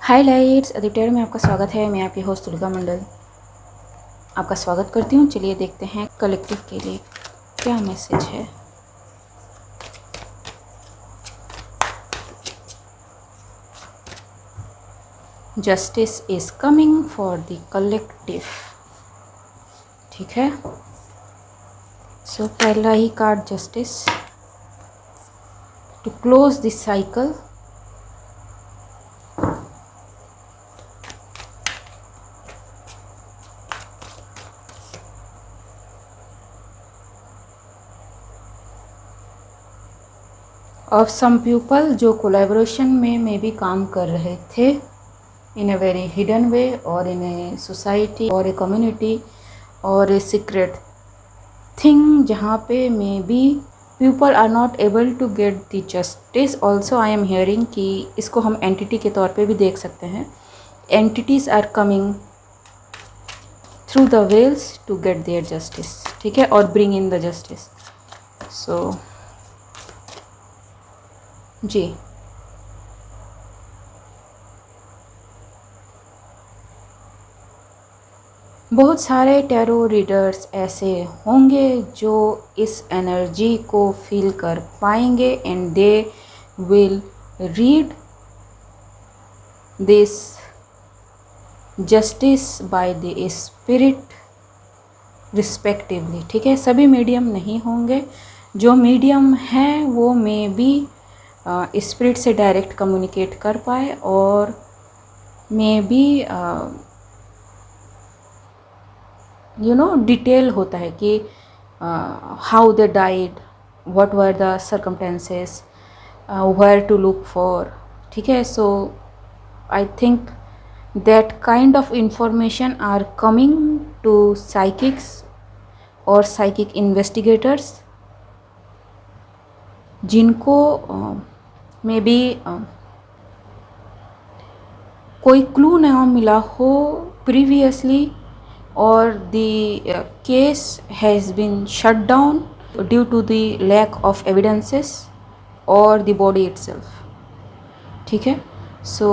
हाय lights Aditya में आपका स्वागत है। मैं आपकी होस्ट दुर्गा मंडल आपका स्वागत करती हूँ। चलिए देखते हैं कलेक्टिव के लिए क्या मैसेज है। Justice is coming for the collective. ठीक है, सो पहला ही card justice to close this cycle. Of some people जो कोलैबोरेशन में मे भी काम कर रहे थे इन अ वेरी हिडन वे और इन ए सोसाइटी और ए कम्युनिटी और ए सीक्रेट थिंग, जहाँ पे maybe people are not able to get the justice. Also I am hearing कि इसको हम एंटिटी के तौर पे भी देख सकते हैं। Entities are coming through the wells to get their justice. ठीक है, और bring in the justice. So जी, बहुत सारे टैरो रीडर्स ऐसे होंगे जो इस एनर्जी को फील कर पाएंगे and they will read this justice by the spirit respectively. ठीक है, सभी मीडियम नहीं होंगे। जो मीडियम हैं वो मे बी स्पिरिट से डायरेक्ट कम्युनिकेट कर पाए और मे बी डिटेल होता है कि how they died, what were the circumstances, where to look for. ठीक है, so I think that kind of information are coming to psychics और साइकिक इन्वेस्टिगेटर्स, जिनको मे बी कोई क्लू ना मिला हो प्रीवियसली और the case has been shut down due to the lack of evidences or the body itself. ठीक है, so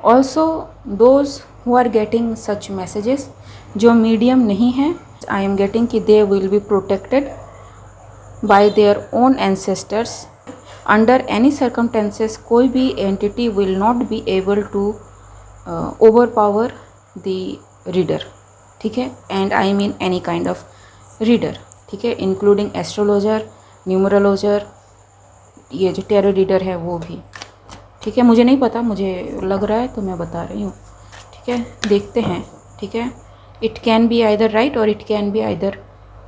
also those who are getting such messages जो मीडियम नहीं हैं, I am getting कि they will be protected by their own ancestors. Under any circumstances कोई भी entity will not be able to overpower the reader. ठीक है, and I mean any kind of reader. ठीक है, including astrologer, numerologer, ये जो tarot reader है वो भी। ठीक है, मुझे नहीं पता, मुझे लग रहा है तो मैं बता रही हूँ। ठीक है, देखते हैं। ठीक है, it can be either right और it can be either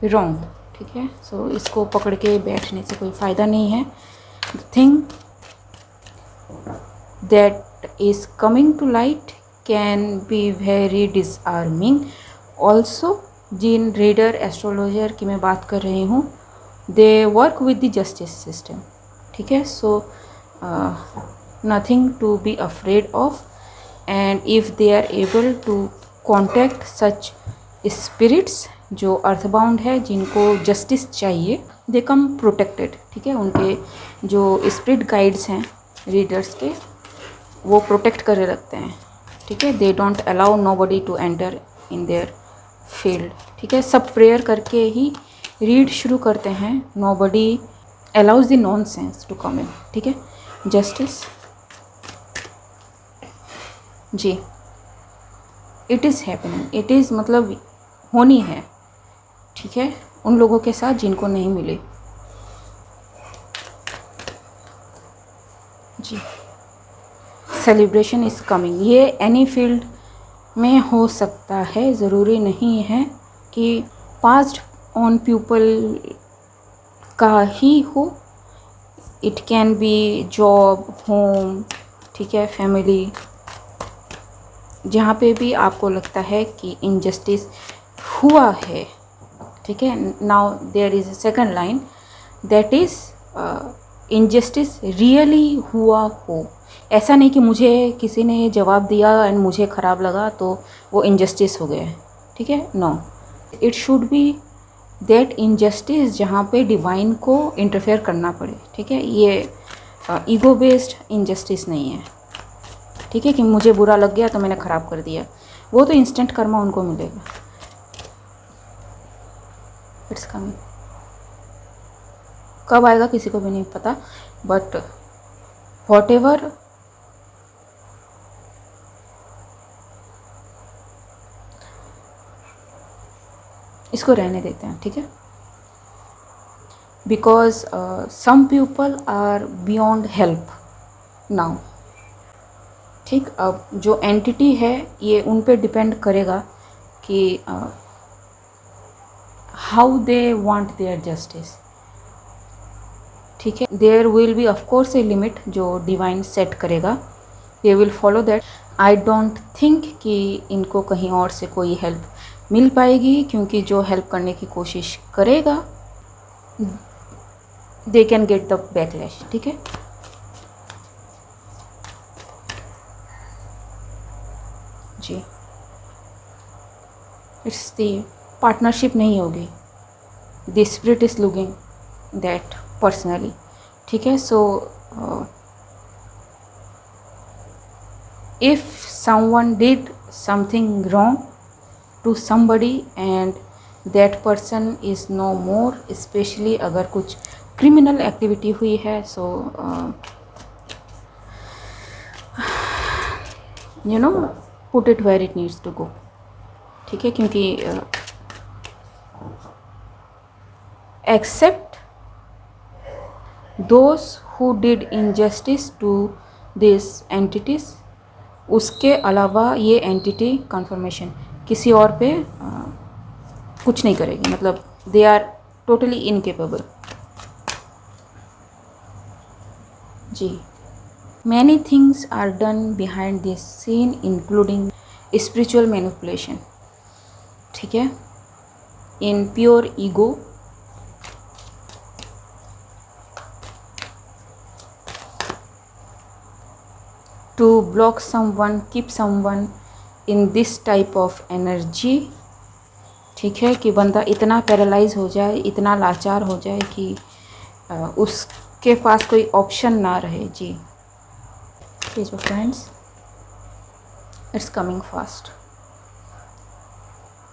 wrong. ठीक है, सो इसको पकड़ के बैठने से कोई फ़ायदा नहीं है। The thing that is coming to light can be very disarming. Also, जिन रीडर एस्ट्रोलॉजर की मैं बात कर रही हूँ, they work with the justice system. ठीक है, so nothing to be afraid of, and if they are able to contact such spirits जो अर्थबाउंड है, जिनको जस्टिस चाहिए, दे कम प्रोटेक्टेड। ठीक है, उनके जो स्पिरिट गाइड्स हैं रीडर्स के, वो प्रोटेक्ट करे रखते हैं। ठीक है, they don't allow nobody to enter in their field. ठीक है, सब प्रेयर करके ही रीड शुरू करते हैं। Nobody allows the nonsense to come in. ठीक है, justice ji, it is happening, it is मतलब होनी है। ठीक है, उन लोगों के साथ जिनको नहीं मिले। जी, सेलिब्रेशन इज़ कमिंग। ये एनी फील्ड में हो सकता है, ज़रूरी नहीं है कि पास्ट ऑन पीपल का ही हो। It can B job, home, ठीक है, फैमिली, जहाँ पे भी आपको लगता है कि इनजस्टिस हुआ है। ठीक है, now there is a second line, that is injustice really हुआ हो। ऐसा नहीं कि मुझे किसी ने जवाब दिया एंड मुझे ख़राब लगा तो वो इनजस्टिस हो गया। ठीक है, no, it should be that injustice जहाँ पे डिवाइन को इंटरफेयर करना पड़े, ठीक है। ये ईगो बेस्ड इनजस्टिस नहीं है, ठीक है, कि मुझे बुरा लग गया तो मैंने ख़राब कर दिया, वो तो इंस्टेंट कर्मा उनको मिलेगा। इट्स कमिंग, कब आएगा किसी को भी नहीं पता, बट वॉट एवर इसको रहने देते हैं, ठीक है। Because some people are beyond help now, ठीक। अब जो एंटिटी है ये उन पे डिपेंड करेगा कि how they want their justice, ठीक है। There will be of course a limit जो डिवाइन सेट करेगा, they will follow that. I don't think कि इनको कहीं और से कोई हेल्प मिल पाएगी, क्योंकि जो हेल्प करने की कोशिश करेगा they can get the backlash, ठीक है। जी, इट्स दी पार्टनरशिप नहीं होगी, the spirit is looking that personally, ठीक है। So if someone did something wrong to somebody and that person is no more, especially अगर कुछ क्रिमिनल एक्टिविटी हुई है, so you know put it where it needs to go, ठीक है। क्योंकि except those who did injustice to this entities, उसके अलावा ये एंटिटी कन्फर्मेशन किसी और पे कुछ नहीं करेगी, मतलब दे आर टोटली इनकेपेबल। जी, many things are done behind this scene including spiritual manipulation, ठीक है, in pure ego, to block someone, keep someone in this type of energy, ठीक है, कि बंदा इतना पैरालाइज हो जाए, इतना लाचार हो जाए कि उसके पास कोई ऑप्शन ना रहे। जी, ये जो फ्रेंड्स, इट्स कमिंग फास्ट,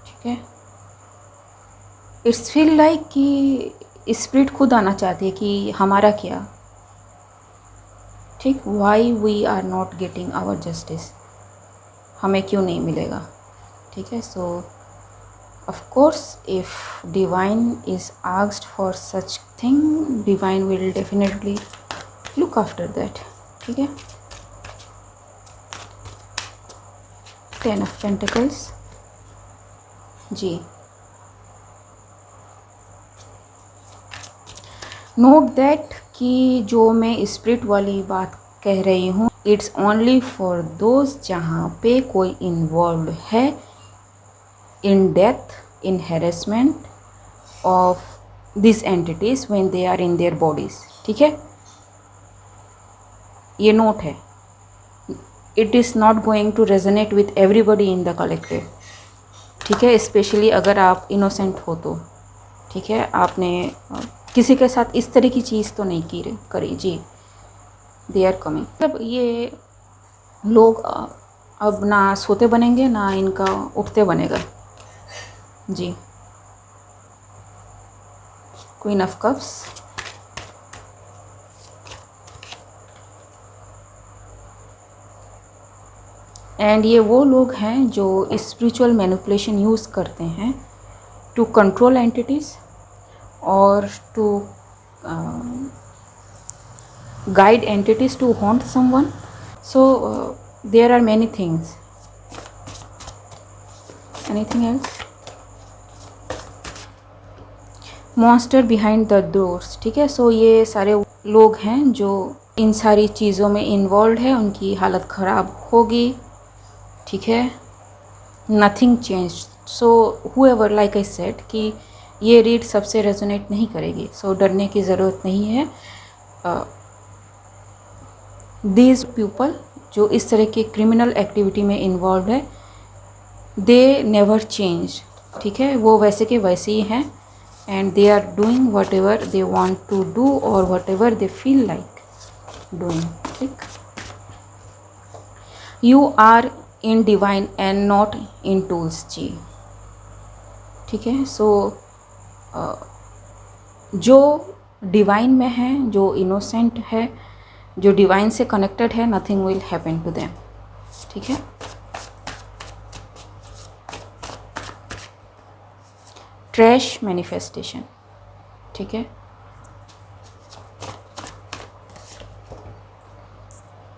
ठीक है। इट्स फील लाइक कि स्पिरिट खुद आना चाहती है कि हमारा क्या, ठीक, why we are not getting our justice, हमें क्यों नहीं मिलेगा, ठीक है। So of course if divine is asked for such thing, divine will definitely look after that, ठीक है। 10 ऑफ पेंटिकल्स, जी, नोट दैट कि जो मैं स्पिरिट वाली बात कह रही हूँ, इट्स ओनली फॉर दोज जहाँ पे कोई इन्वॉल्व है in death, in harassment of this entities when they are in their bodies, ठीक है। ये नोट है, it is not going to resonate with everybody in the collective, ठीक है, स्पेशली अगर आप इनोसेंट हो तो, ठीक है, आपने किसी के साथ इस तरह की चीज़ तो नहीं करी। जी, दे आर कमिंग, मतलब ये लोग अब ना सोते बनेंगे ना इनका उठते बनेगा। जी, क्वीन ऑफ कप्स, एंड ये वो लोग हैं जो स्पिरिचुअल मैनिपुलेशन यूज़ करते हैं टू कंट्रोल एंटिटीज़ और to guide entities to haunt someone. So there are many things. Anything else? Monster behind the doors, ठीक है। सो ये सारे लोग हैं जो इन सारी चीज़ों में इन्वॉल्व है, उनकी हालत ख़राब होगी, ठीक है। Nothing change, so whoever, like I said, कि ये रीड सबसे रेजोनेट नहीं करेगी, सो डरने की ज़रूरत नहीं है। दीज पीपल जो इस तरह के क्रिमिनल एक्टिविटी में इन्वॉल्व है, दे नेवर चेंज, ठीक है, वो वैसे के वैसे ही हैं and they are doing whatever they want to do or whatever they feel like doing. ठीक, you are in divine and not in tools जी. ठीक है, सो जो डिवाइन में है, जो इनोसेंट है, जो डिवाइन से कनेक्टेड है, nothing will happen to them. ठीक है, ट्रैश मैनिफेस्टेशन. ठीक है,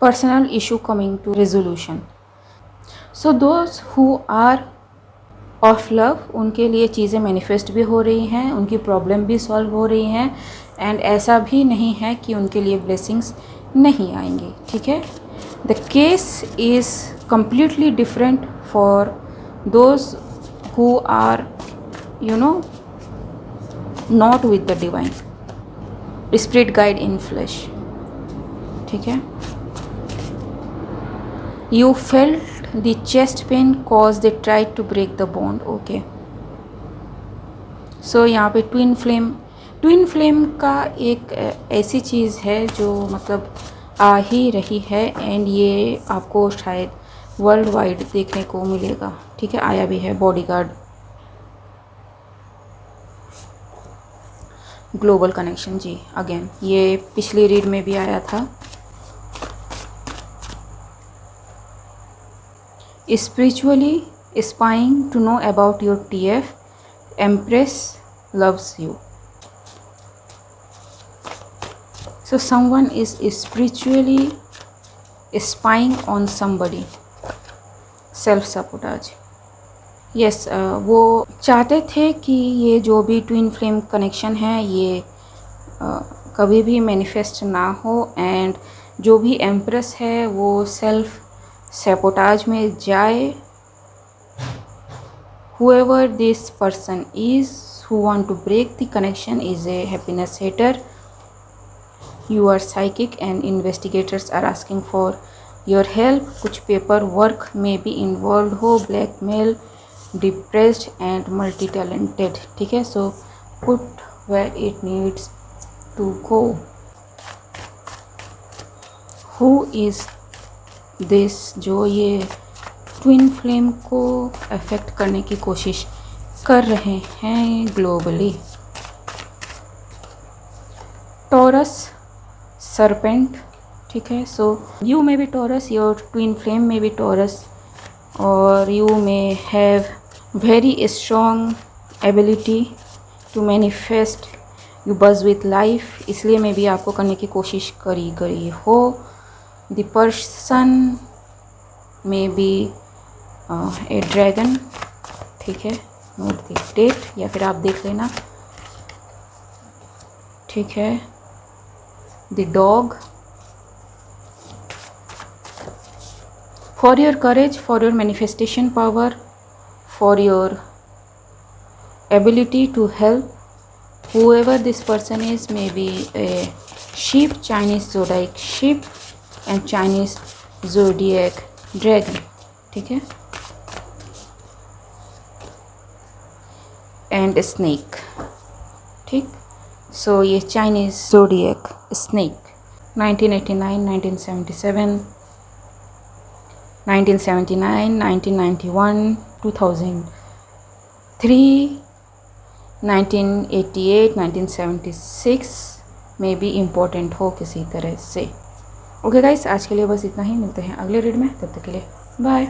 personal issue coming to resolution. So those who are of love, उनके लिए चीज़ें मैनिफेस्ट भी हो रही हैं, उनकी प्रॉब्लम भी सॉल्व हो रही हैं, एंड ऐसा भी नहीं है कि उनके लिए ब्लेसिंग्स नहीं आएंगी. ठीक है, the case is completely different for those who are not with the divine spirit guide in flash. ठीक है, you felt the chest pain cause they tried to break the bond. okay, so यहाँ पे twin flame का एक ऐसी चीज़ है जो मतलब आ ही रही है, एंड ये आपको शायद वर्ल्ड वाइड देखने को मिलेगा. ठीक है, आया भी है बॉडीगार्ड ग्लोबल कनेक्शन जी. अगेन ये पिछली रीड में भी आया था. Spiritually spying to know about your TF, Empress loves you. So someone is spiritually spying on somebody. Self sabotage. Yes, वो चाहते थे कि ये जो भी ट्विन फ्लेम कनेक्शन है ये कभी भी मैनिफेस्ट ना हो, एंड जो भी एम्प्रेस है वो सेल्फ सैपोटाज में जाए. whoever this person is who want to break the connection is a happiness hater. you are psychic and investigators are asking for your help. कुछ पेपर वर्क में भी इन्वॉल्व हो, blackmail, depressed and multi talented. ठीक है, so put where it needs to go. Who is this जो ये twin flame को affect करने की कोशिश कर रहे हैं ग्लोबली? Taurus serpent. ठीक है, so you may be Taurus, your twin flame may be Taurus, और you may have very strong ability to manifest. You buzz with life, इसलिए मे बी आपको करने की कोशिश करी हो. The person may be a dragon. ठीक है, नोट द डेट या फिर आप देख लेना. ठीक है, the dog. For your courage, for your manifestation power, for your ability to help, whoever this person is, may be a sheep, Chinese zodiac sheep, and Chinese zodiac dragon. ठीक है, and snake. ठीक, सो ये Chinese zodiac snake 1989, 1977, 1979, 1991, 2003, 1988, 1976 में भी important हो किसी तरह से. ओके गाइस, आज के लिए बस इतना ही. मिलते हैं अगले रीड में, तब तक के लिए बाय.